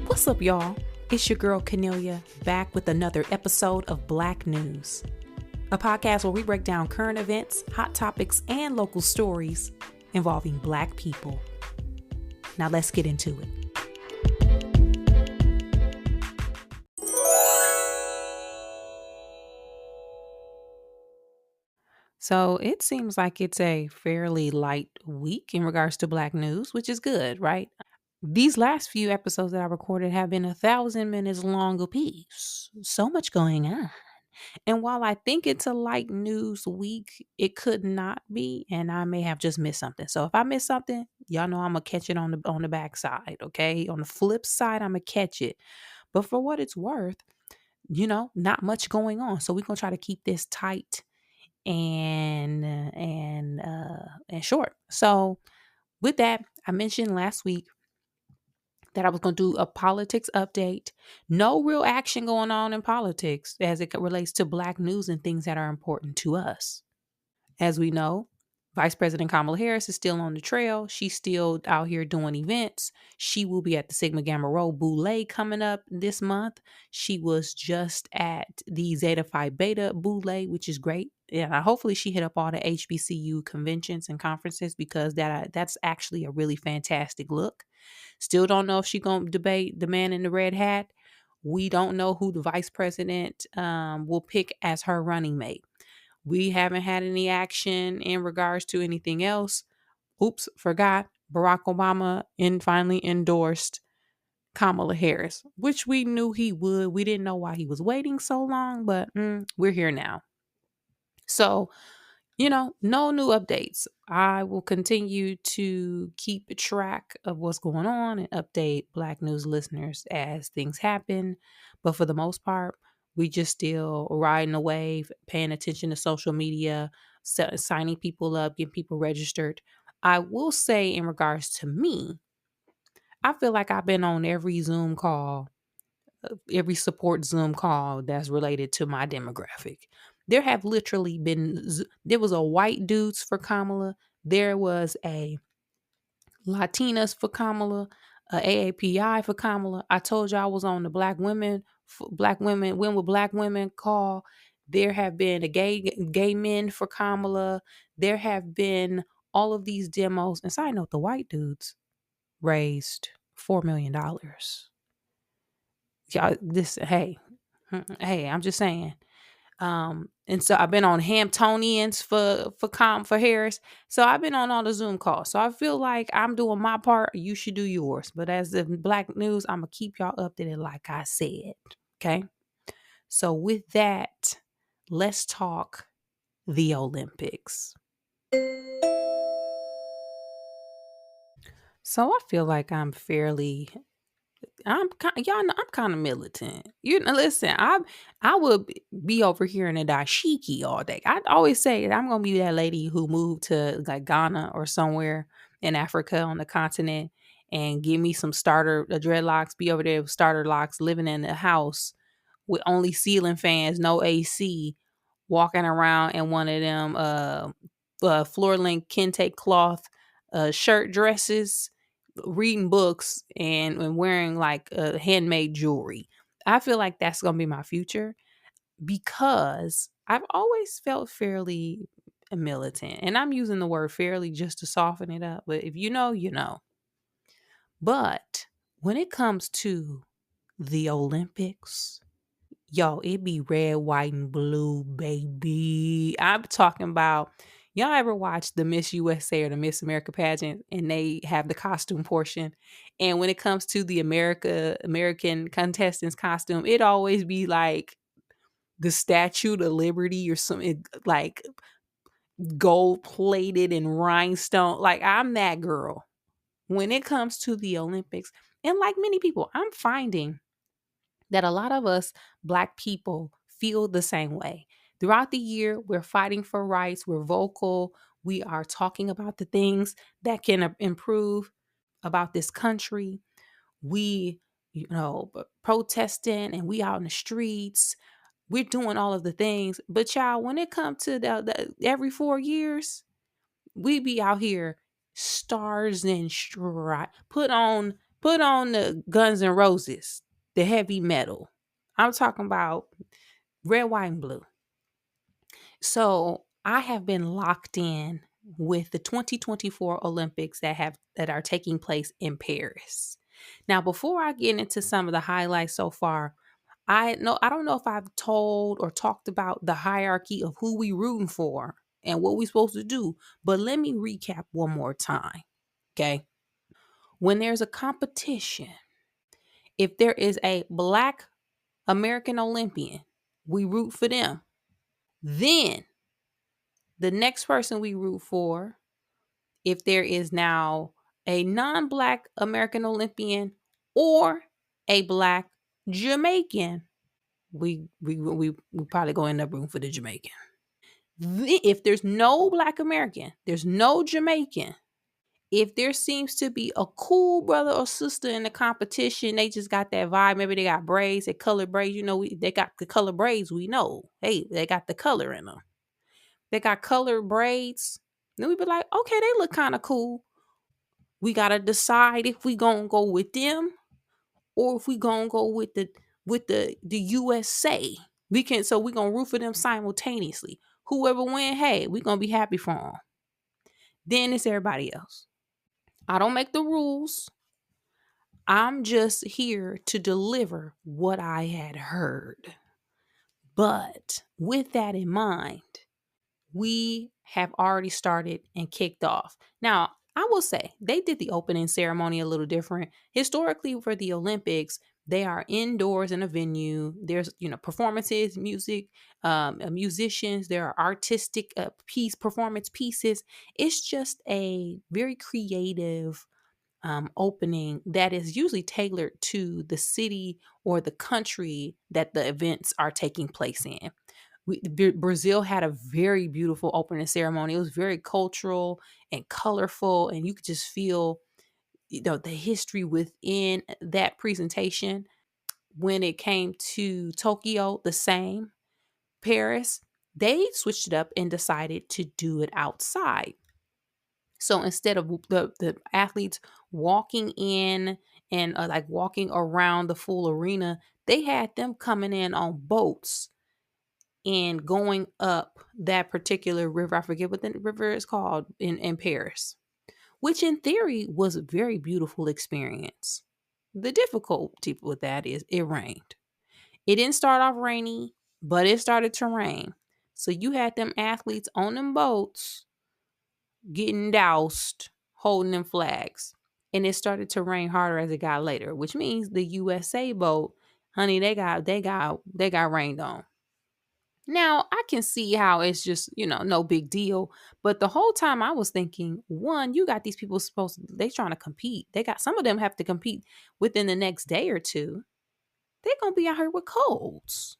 What's up, y'all? It's your girl Cornelia back with another episode of Black News, a podcast where we break down current events, hot topics, and local stories involving Black people. Now let's get into it. So it seems like it's a fairly light week in regards to Black news, which is good, right? These last few episodes that I recorded have been 1,000 minutes long apiece. So much going on. And while I think it's a light news week, it could not be, and I may have just missed something. So if I miss something, y'all know I'm gonna catch it on the backside, okay? On the flip side, I'm gonna catch it. But for what it's worth, not much going on. So we're gonna try to keep this tight and short. So with that, I mentioned last week that I was going to do a politics update. No real action going on in politics as it relates to Black news and things that are important to us. As we know, Vice President Kamala Harris is still on the trail. She's still out here doing events. She will be at the Sigma Gamma Rho Boule coming up this month. She was just at the Zeta Phi Beta Boule, which is great. Yeah, hopefully she hit up all the HBCU conventions and conferences because that's actually a really fantastic look. Still don't know if she's going to debate the man in the red hat. We don't know who the vice president will pick as her running mate. We haven't had any action in regards to anything else. Oops, forgot. Barack Obama finally endorsed Kamala Harris, which we knew he would. We didn't know why he was waiting so long, but we're here now. So, no new updates. I will continue to keep track of what's going on and update Black News listeners as things happen. But for the most part, we just still riding a wave, paying attention to social media, signing people up, getting people registered. I will say in regards to me, I feel like I've been on every Zoom call, every support Zoom call that's related to my demographic. There have literally there was a white dudes for Kamala. There was a Latinas for Kamala, a AAPI for Kamala. I told you I was on the Black women, Win with Black Women call. There have been a gay men for Kamala. There have been all of these demos. And side note, the white dudes raised $4 million. Y'all, hey, I'm just saying. And so I've been on Hamptonians for Harris. So I've been on all the Zoom calls. So I feel like I'm doing my part. You should do yours. But as the Black news, I'm gonna keep y'all updated, like I said. Okay. So with that, let's talk the Olympics. So I feel like y'all know I'm kind of militant. Listen, I would be over here in a dashiki all day. I'd always say that I'm gonna be that lady who moved to like Ghana or somewhere in Africa on the continent and give me some starter dreadlocks. Be over there with starter locks, living in a house with only ceiling fans, no AC, walking around in one of them floor length kente cloth shirt dresses, reading books and wearing like handmade jewelry. I feel like that's going to be my future because I've always felt fairly militant. And I'm using the word fairly just to soften it up. But if you know, you know. But when it comes to the Olympics, yo, it be red, white, and blue, baby. I'm talking about, y'all ever watch the Miss USA or the Miss America pageant and they have the costume portion? And when it comes to the American contestants costume, it always be like the Statue of Liberty or something like gold plated and rhinestone. Like I'm that girl. When it comes to the Olympics, and like many people, I'm finding that a lot of us Black people feel the same way. Throughout the year, we're fighting for rights, we're vocal, we are talking about the things that can improve about this country. We, protesting and we out in the streets. We're doing all of the things. But child, when it comes to every 4 years, we be out here stars and stripes, put on Put on the Guns N' Roses, the heavy metal. I'm talking about red, white, and blue. So I have been locked in with the 2024 Olympics that are taking place in Paris. Now, before I get into some of the highlights so far, I don't know if I've told or talked about the hierarchy of who we rooting for and what we supposed to do, but let me recap one more time. Okay. When there's a competition, if there is a Black American Olympian, we root for them. Then the next person we root for, if there is now a non-Black American Olympian or a Black Jamaican, we probably go end up rooting for the Jamaican. If there's no Black American, there's no Jamaican. If there seems to be a cool brother or sister in the competition, they just got that vibe. Maybe they got braids, they colored braids. They got the color braids. We know, hey, they got the color in them. They got colored braids. Then we be like, okay, they look kind of cool. We gotta decide if we gonna go with them or if we gonna go with the USA. We gonna root for them simultaneously. Whoever win, hey, we gonna be happy for them. Then it's everybody else. I don't make the rules. I'm just here to deliver what I had heard. But with that in mind, we have already started and kicked off. Now, I will say they did the opening ceremony a little different. Historically, for the Olympics, they are indoors in a venue. There's, performances, music, musicians. There are artistic performance pieces. It's just a very creative opening that is usually tailored to the city or the country that the events are taking place in. Brazil had a very beautiful opening ceremony. It was very cultural and colorful, and you could just feel, the history within that presentation. When it came to Tokyo, the same. Paris, they switched it up and decided to do it outside. So instead of the athletes walking in and like walking around the full arena, they had them coming in on boats and going up that particular river. I forget what the river is called in Paris, which in theory was a very beautiful experience. The difficulty with that is it rained. It didn't start off rainy, but it started to rain. So you had them athletes on them boats getting doused, holding them flags. And it started to rain harder as it got later, which means the USA boat, honey, they got rained on. Now, I can see how it's just, no big deal. But the whole time I was thinking, one, you got these people they trying to compete. Some of them have to compete within the next day or two. They're going to be out here with colds.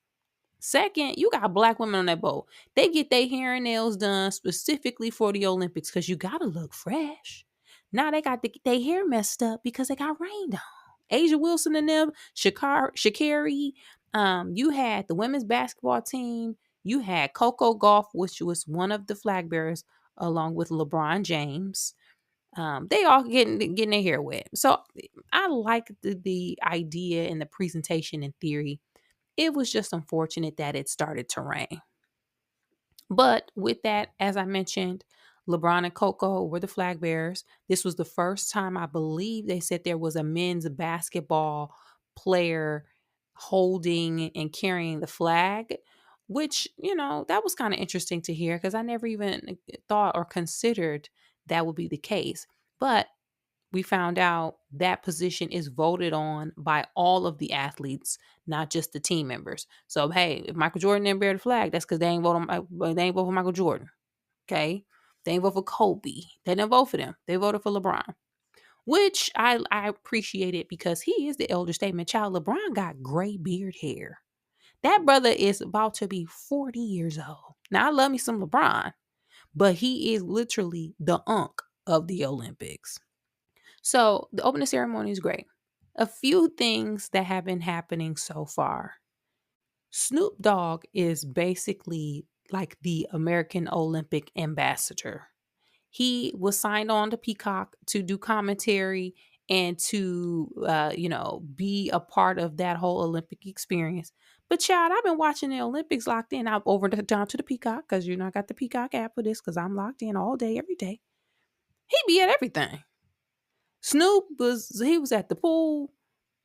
Second, you got Black women on that boat. They get their hair and nails done specifically for the Olympics because you got to look fresh. Now they got their hair messed up because they got rained on. Asia Wilson and them, Sha'Carri. You had the women's basketball team. You had Coco Gauff, which was one of the flag bearers, along with LeBron James. They all getting their hair wet. So I like the idea and the presentation in theory. It was just unfortunate that it started to rain. But with that, as I mentioned, LeBron and Coco were the flag bearers. This was the first time I believe they said there was a men's basketball player holding and carrying the flag, which, that was kind of interesting to hear because I never even thought or considered that would be the case. But we found out that position is voted on by all of the athletes, not just the team members. So, hey, if Michael Jordan didn't bear the flag, that's because they ain't vote for Michael Jordan. Okay, they ain't vote for Kobe. They didn't vote for them. They voted for LeBron, which I appreciate it because he is the elder statesman child. LeBron got gray beard hair. That brother is about to be 40 years old. Now, I love me some LeBron, but he is literally the unk of the Olympics. So the opening ceremony is great. A few things that have been happening so far. Snoop Dogg is basically like the American Olympic ambassador. He was signed on to Peacock to do commentary and to be a part of that whole Olympic experience. But child, I've been watching the Olympics locked in. I'm down to the Peacock because I got the Peacock app for this because I'm locked in all day, every day. He be at everything. He was at the pool.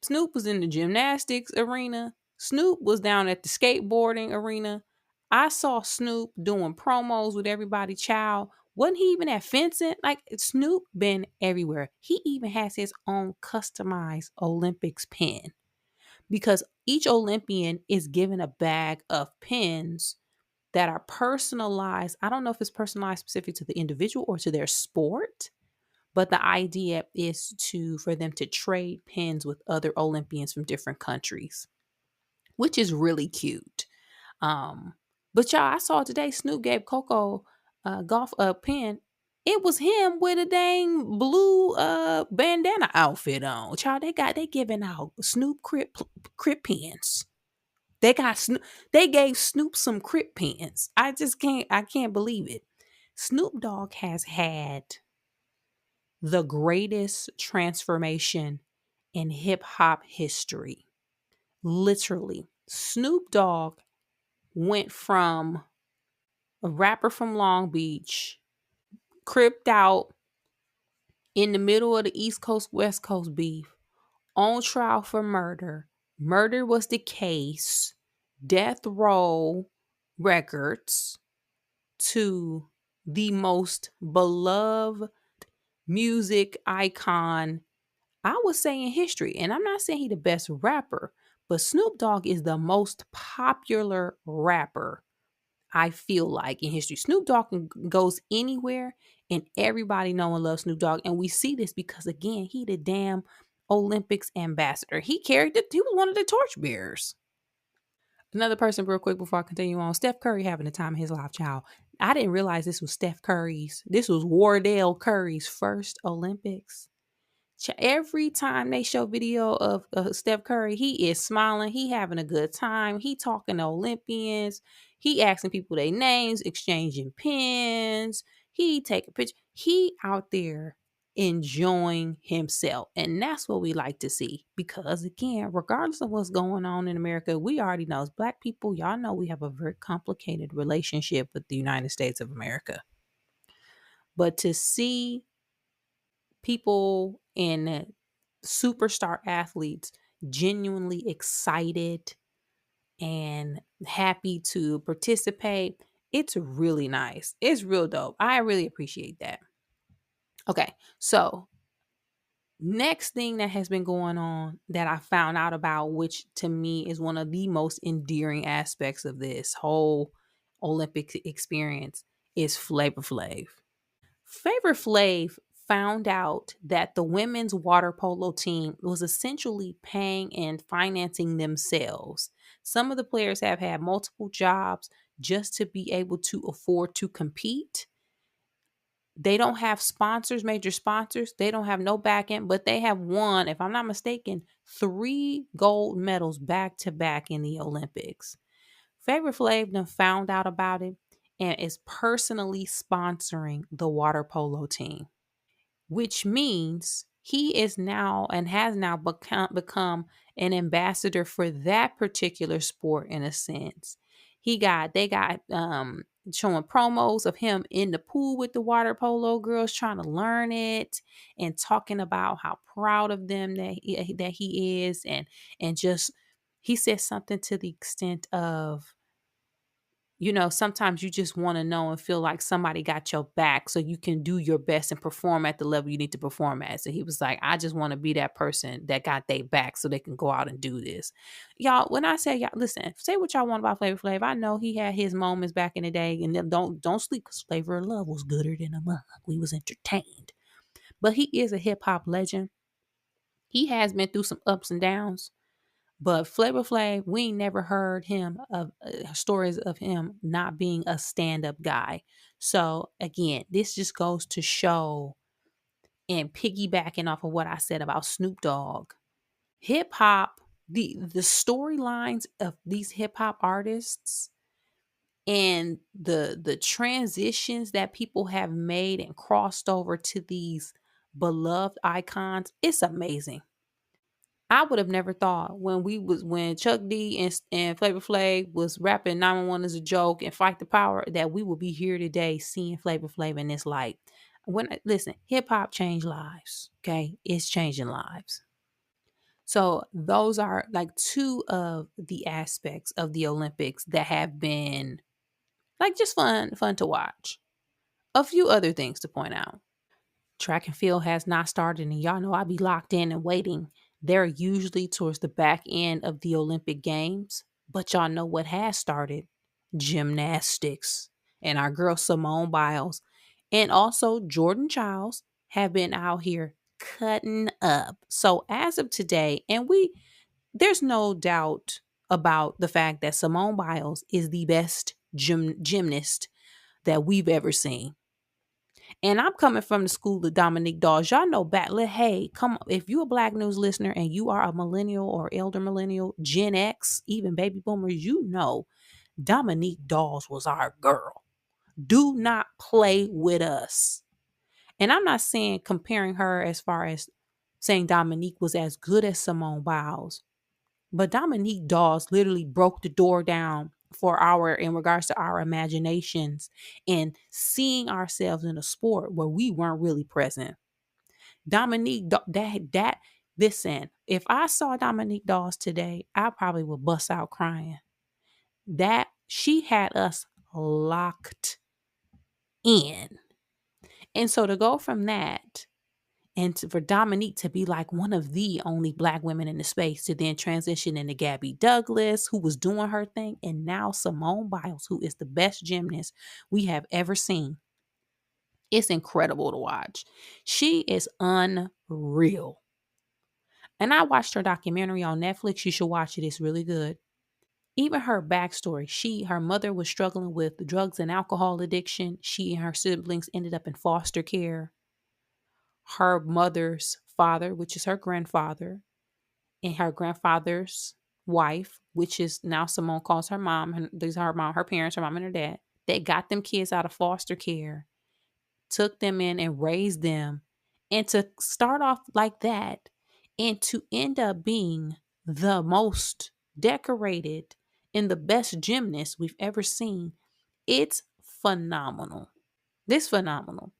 Snoop was in the gymnastics arena. Snoop was down at the skateboarding arena. I saw Snoop doing promos with everybody. Child, wasn't he even at fencing? Like Snoop been everywhere. He even has his own customized Olympics pin because each Olympian is given a bag of pins that are personalized. I don't know if it's personalized specific to the individual or to their sport, but the idea is for them to trade pins with other Olympians from different countries, which is really cute. Um, but y'all, I saw today Snoop gave Coco golf a pin. It was him with a dang blue bandana outfit on. Child, they giving out Snoop Crip pins. They gave Snoop some Crip pins. I can't believe it. Snoop Dogg has had the greatest transformation in hip hop history. Literally, Snoop Dogg went from a rapper from Long Beach, cripped out in the middle of the East Coast West Coast beef, on trial for murder. Murder was the case, death row records, to the most beloved music icon, I would say, in history. And I'm not saying he the best rapper, but Snoop Dogg is the most popular rapper, I feel like, in history. Snoop Dogg goes anywhere and everybody know and loves Snoop Dogg. And we see this because, again, he the damn Olympics ambassador. He was one of the torchbearers. Another person, real quick, before I continue on, Steph Curry having the time of his life, child. I didn't realize this was Wardell Curry's first Olympics. Every time they show video of Steph Curry, he is smiling. He having a good time. He talking to Olympians. He asking people their names, exchanging pins. He take a picture. He out there enjoying himself. And that's what we like to see. Because again, regardless of what's going on in America, we already know as Black people, y'all know we have a very complicated relationship with the United States of America. But to see people and superstar athletes genuinely excited and happy to participate, it's really nice. It's real dope. I really appreciate that. Okay, so next thing that has been going on that I found out about, which to me is one of the most endearing aspects of this whole Olympic experience, is Flavor Flav. Flavor Flav found out that the women's water polo team was essentially paying and financing themselves. Some of the players have had multiple jobs just to be able to afford to compete. They don't have sponsors, major sponsors. They don't have no back end, but they have won, if I'm not mistaken, 3 gold medals back to back in the Olympics. Flavor Flav done found out about it and is personally sponsoring the water polo team, which means he is now and has now become an ambassador for that particular sport in a sense. They got showing promos of him in the pool with the water polo girls trying to learn it and talking about how proud of them that he is, and just he said something to the extent of, sometimes you just want to know and feel like somebody got your back so you can do your best and perform at the level you need to perform at. So he was like, I just want to be that person that got their back so they can go out and do this. Y'all, when I say, y'all, listen, say what y'all want about Flavor Flav. I know he had his moments back in the day, and then don't sleep, because Flavor of Love was gooder than a mug. We was entertained. But he is a hip hop legend. He has been through some ups and downs. But Flavor Flav, we ain't never heard him of stories of him not being a stand-up guy. So again, this just goes to show, and piggybacking off of what I said about Snoop Dogg, hip hop, the storylines of these hip hop artists and the transitions that people have made and crossed over to these beloved icons. It's amazing. I would have never thought when Chuck D and Flavor Flav was rapping 911 as a joke and Fight the Power that we would be here today seeing Flavor Flav in this light. Listen, hip hop changed lives. Okay, it's changing lives. So those are like two of the aspects of the Olympics that have been like just fun to watch. A few other things to point out. Track and field has not started, and y'all know I be locked in and waiting. They're usually towards the back end of the Olympic Games, but y'all know what has started? Gymnastics. And our girl Simone Biles and also Jordan Childs have been out here cutting up. So as of today, there's no doubt about the fact that Simone Biles is the best gymnast that we've ever seen. And I'm coming from the school of Dominique Dawes. Y'all know hey, come on. If you're a Black News listener and you are a millennial or elder millennial, Gen X, even baby boomers, you know Dominique Dawes was our girl. Do not play with us. And I'm not saying comparing her as far as saying Dominique was as good as Simone Biles, but Dominique Dawes literally broke the door down in regards to our imaginations and seeing ourselves in a sport where we weren't really present. Listen, if I saw Dominique Dawes today, I probably would bust out crying. That she had us locked in. And so to go from that for Dominique to be like one of the only Black women in the space to then transition into Gabby Douglas, who was doing her thing, and now Simone Biles, who is the best gymnast we have ever seen. It's incredible to watch. She is unreal. And I watched her documentary on Netflix. You should watch it. It's really good. Even her backstory, her mother was struggling with drugs and alcohol addiction. She and her siblings ended up in foster care. Her mother's father, which is her grandfather, and her grandfather's wife, which is now Simone calls her mom. These are her parents, her mom and her dad. They got them kids out of foster care, took them in and raised them. And to start off like that and to end up being the most decorated and the best gymnast we've ever seen, it's phenomenal. This phenomenal.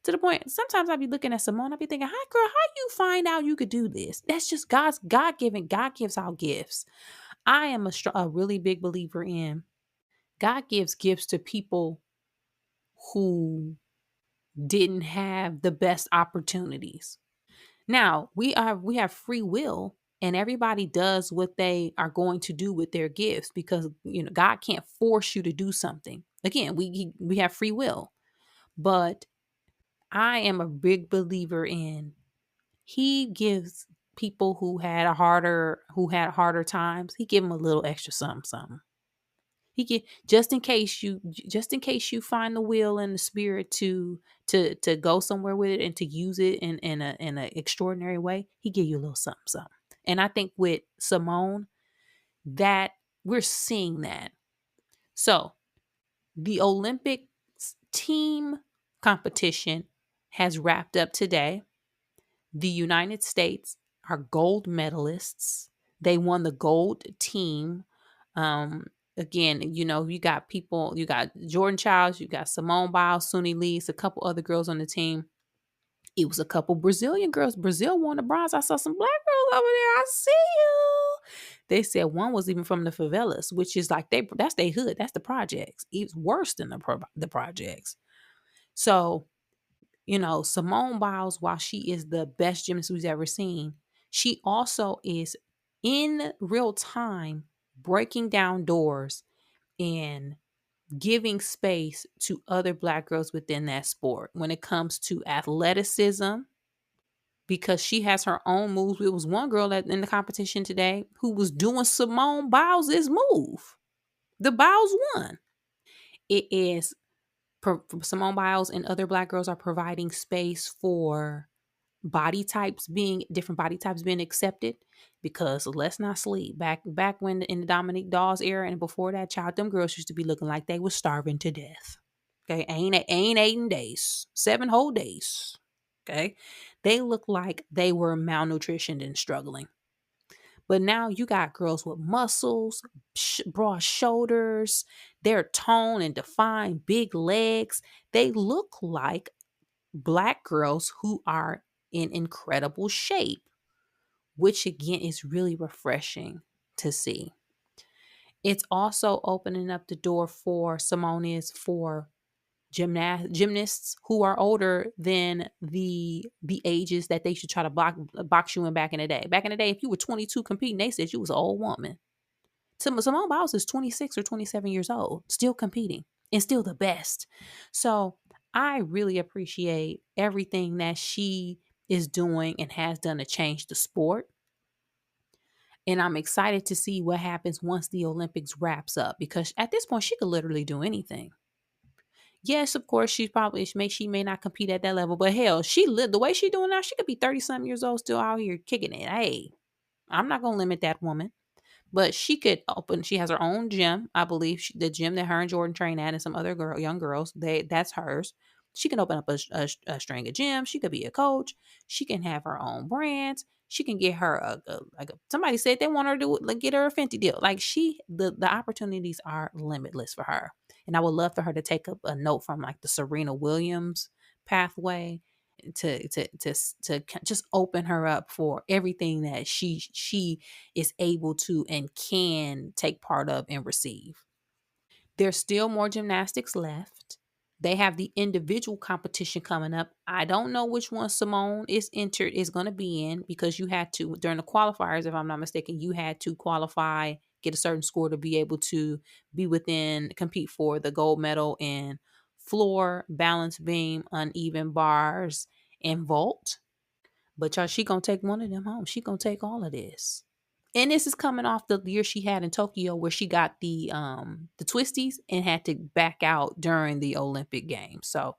To the point, sometimes I be looking at Simone, I be thinking, hi girl, how you find out you could do this? That's just God given. God gives out gifts. I am a really big believer in God gives gifts to people who didn't have the best opportunities. Now, we have free will, and everybody does what they are going to do with their gifts because, God can't force you to do something. Again, we have free will. But I am a big believer in he gives people who had harder times, he give them a little extra something. He get just in case you find the will and the spirit to go somewhere with it and to use it in an extraordinary way, he give you a little something. And I think with Simone that we're seeing that. So the Olympic team competition has wrapped up today. The United States are gold medalists. They won the gold team. Again, you got Jordan Childs, you got Simone Biles, Suni Lee, a couple other girls on the team. It was a couple Brazilian girls. Brazil won the bronze. I saw some Black girls over there. I see you. They said one was even from the favelas, which is like that's their hood. That's the projects. It's worse than the projects. So, Simone Biles, while she is the best gymnast we've ever seen, she also is in real time breaking down doors and giving space to other Black girls within that sport when it comes to athleticism, because she has her own moves. It was one girl in the competition today who was doing Simone Biles' move. The Biles won. It is Simone Biles and other Black girls are providing space for different body types being accepted, because let's not sleep. Back when in the Dominique Dawes era and before that, them girls used to be looking like they were starving to death. Okay, ain't 8 days, 7 whole days. Okay, They look like they were malnutritioned and struggling. But now you got girls with muscles, broad shoulders, they're toned and defined, big legs. They look like Black girls who are in incredible shape, which again is really refreshing to see. It's also opening up the door for Simone's for gymnasts who are older than the ages that they should try to box you in back in the day. Back in the day, if you were 22 competing, they said you was an old woman. Simone Biles is 26 or 27 years old, still competing and still the best. So I really appreciate everything that she is doing and has done to change the sport. And I'm excited to see what happens once the Olympics wraps up, because at this point she could literally do anything. Yes, of course, she may not compete at that level, but hell, she lived the way she doing now. She could be 30 something years old, still out here kicking it. Hey, I'm not gonna limit that woman. But she could open. She has her own gym, I believe. The gym that her and Jordan train at, and some other young girls, that's hers. She can open up a string of gyms. She could be a coach. She can have her own brands. She can get her somebody said they want her to get her a Fenty deal. Like the opportunities are limitless for her, and I would love for her to take up a note from like the Serena Williams pathway to just open her up for everything that she is able to and can take part of and receive. There's still more gymnastics left. They have the individual competition coming up. I don't know which one Simone is going to be in, because you had to during the qualifiers, if I'm not mistaken, you had to qualify, get a certain score to be able to compete for the gold medal in floor, balance beam, uneven bars, and vault. But y'all, she gonna take one of them home. She gonna take all of this. And this is coming off the year she had in Tokyo, where she got the twisties and had to back out during the Olympic Games. So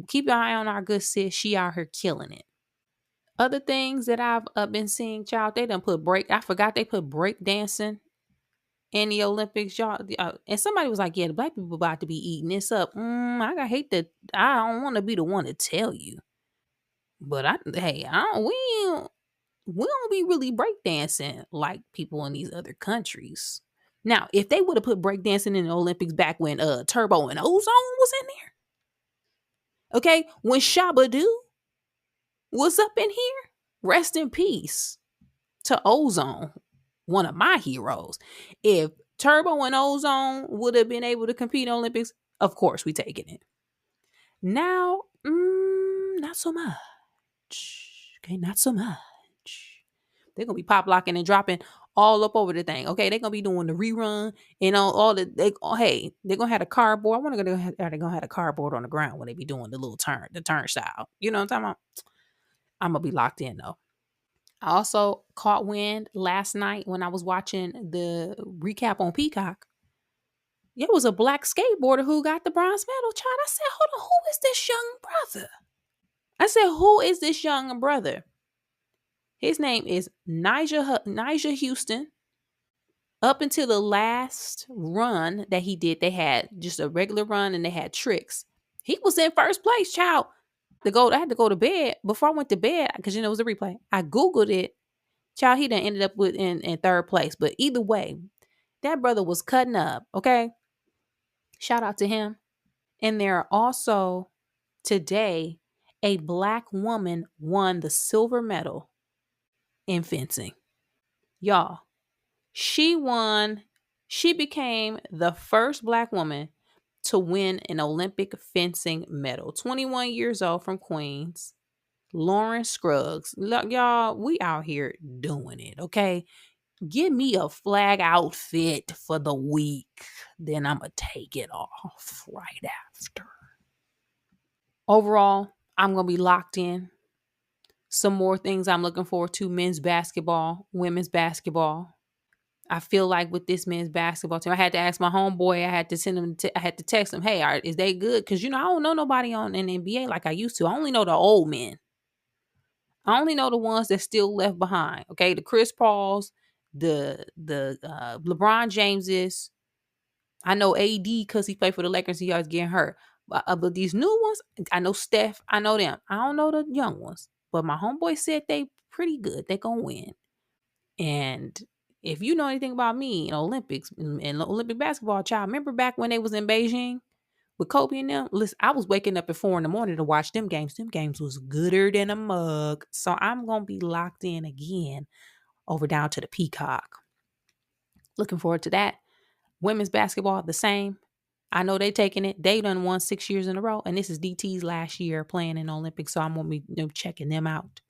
keep an eye on our good sis. She out here killing it. Other things that I've been seeing, child, they done put I forgot they put break dancing in the Olympics, y'all. And somebody was like, "Yeah, the black people about to be eating this up." Hate that. I don't want to be the one to tell you, but we don't be really breakdancing like people in these other countries. Now, if they would have put breakdancing in the Olympics back when Turbo and Ozone was in there, okay, when Shabba was up in here, rest in peace to Ozone, one of my heroes. If Turbo and Ozone would have been able to compete in Olympics, of course we taking it. Now, not so much. Okay, not so much. They're gonna be pop locking and dropping all up over the thing. Okay, they're gonna be doing the rerun and all the they're gonna have a cardboard. I want to go. Are they gonna have a cardboard on the ground when they be doing the little the turnstile? You know what I'm talking about? I'm gonna be locked in though. I also caught wind last night when I was watching the recap on Peacock. It was a black skateboarder who got the bronze medal. Child, I said, hold on, who is this young brother? I said, who is this young brother? His name is Nigel Houston. Up until the last run that he did, they had just a regular run and they had tricks. He was in first place, child. I had to go to bed before I went to bed because it was a replay. I Googled it. Child, he done ended up in third place. But either way, that brother was cutting up. Okay. Shout out to him. And there are also today a black woman won the silver medal in fencing. Y'all, she became the first black woman to win an Olympic fencing medal. 21 years old, from Queens, Lauren Scruggs. Look, y'all, we out here doing it, okay? Give me a flag outfit for the week, then I'm going to take it off right after. Overall, I'm going to be locked in. Some more things I'm looking forward to: men's basketball, women's basketball. I feel like with this men's basketball team, I had to ask my homeboy. I had to send him. I had to text him, "Hey, is they good?" Because I don't know nobody on an NBA like I used to. I only know the old men. I only know the ones that still left behind. Okay, the Chris Pauls, the LeBron Jameses. I know AD because he played for the Lakers. He always getting hurt. But these new ones, I know Steph. I know them. I don't know the young ones. but my homeboy said they pretty good. They gonna win. And if you know anything about me in Olympics and Olympic basketball, child, remember back when they was in Beijing with Kobe and them? Listen, I was waking up at 4 a.m. to watch them games. Them games was gooder than a mug. So I'm gonna be locked in again over down to the Peacock. Looking forward to that. Women's basketball, the same. I know they taking it. They done won 6 years in a row. And this is DT's last year playing in Olympics. So I'm going to be checking them out.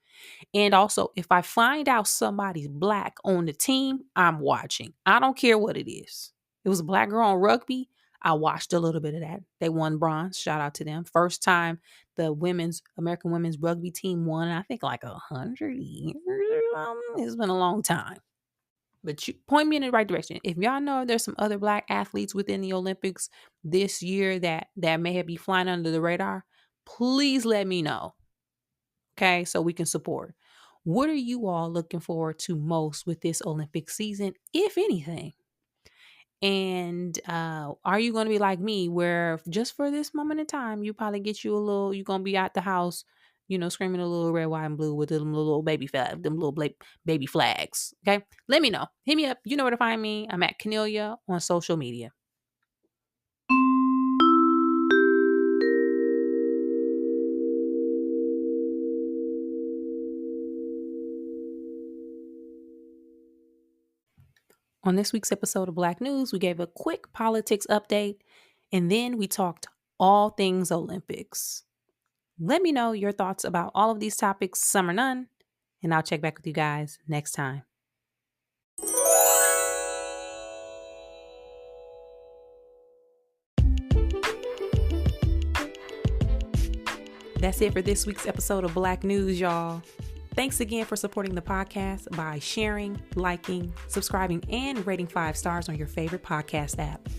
And also, if I find out somebody's black on the team, I'm watching. I don't care what it is. It was a black girl on rugby. I watched a little bit of that. They won bronze. Shout out to them. First time the American women's rugby team won, I think like 100 years. It's been a long time. But you point me in the right direction. If y'all know there's some other black athletes within the Olympics this year that may be flying under the radar, please let me know. Okay, so we can support. What are you all looking forward to most with this Olympic season, if anything? And are you going to be like me, where just for this moment in time, you probably get you you're going to be out the house, screaming a little red, white, and blue with them little baby flags. Okay. Let me know. Hit me up. You know where to find me. I'm at Kennelia on social media. On this week's episode of Black News, we gave a quick politics update, and then we talked all things Olympics. Let me know your thoughts about all of these topics, some or none, and I'll check back with you guys next time. That's it for this week's episode of Black News, y'all. Thanks again for supporting the podcast by sharing, liking, subscribing, and rating 5 stars on your favorite podcast app.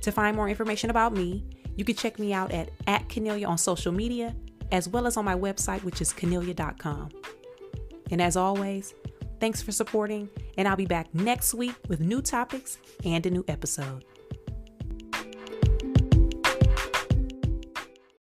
To find more information about me, you can check me out at Kennelia on social media, as well as on my website, which is kennelia.com. And as always, thanks for supporting, and I'll be back next week with new topics and a new episode.